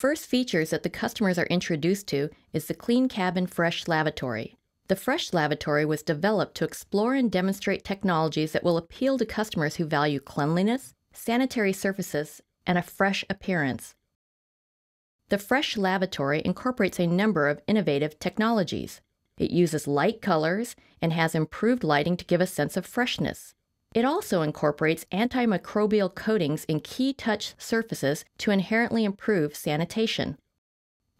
first features that the customers are introduced to is the Clean Cabin Fresh Lavatory. The Fresh Lavatory was developed to explore and demonstrate technologies that will appeal to customers who value cleanliness, sanitary surfaces, and a fresh appearance. The Fresh Lavatory incorporates a number of innovative technologies. It uses light colors and has improved lighting to give a sense of freshness. It also incorporates antimicrobial coatings in key touch surfaces to inherently improve sanitation.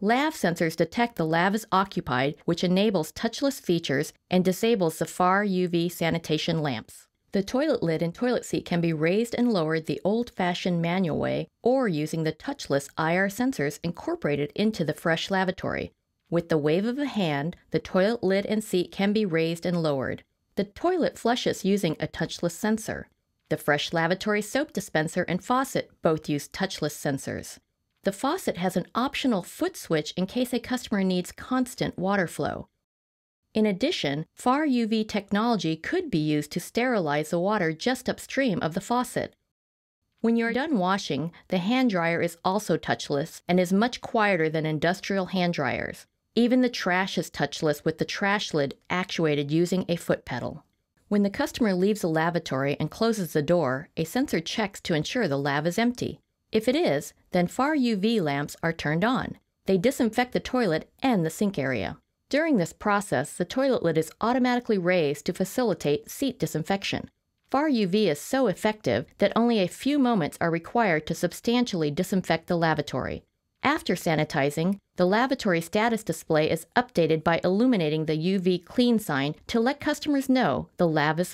Lav sensors detect the lav is occupied, which enables touchless features and disables the far UV sanitation lamps. The toilet lid and toilet seat can be raised and lowered the old-fashioned manual way or using the touchless IR sensors incorporated into the Fresh Lavatory. With the wave of a hand, the toilet lid and seat can be raised and lowered. The toilet flushes using a touchless sensor. The Fresh Lavatory soap dispenser and faucet both use touchless sensors. The faucet has an optional foot switch in case a customer needs constant water flow. In addition, far UV technology could be used to sterilize the water just upstream of the faucet. When you're done washing, the hand dryer is also touchless and is much quieter than industrial hand dryers. Even the trash is touchless with the trash lid actuated using a foot pedal. When the customer leaves the lavatory and closes the door, a sensor checks to ensure the lav is empty. If it is, then far UV lamps are turned on. They disinfect the toilet and the sink area. During this process, the toilet lid is automatically raised to facilitate seat disinfection. Far UV is so effective that only a few moments are required to substantially disinfect the lavatory. After sanitizing, the lavatory status display is updated by illuminating the UV clean sign to let customers know the lav is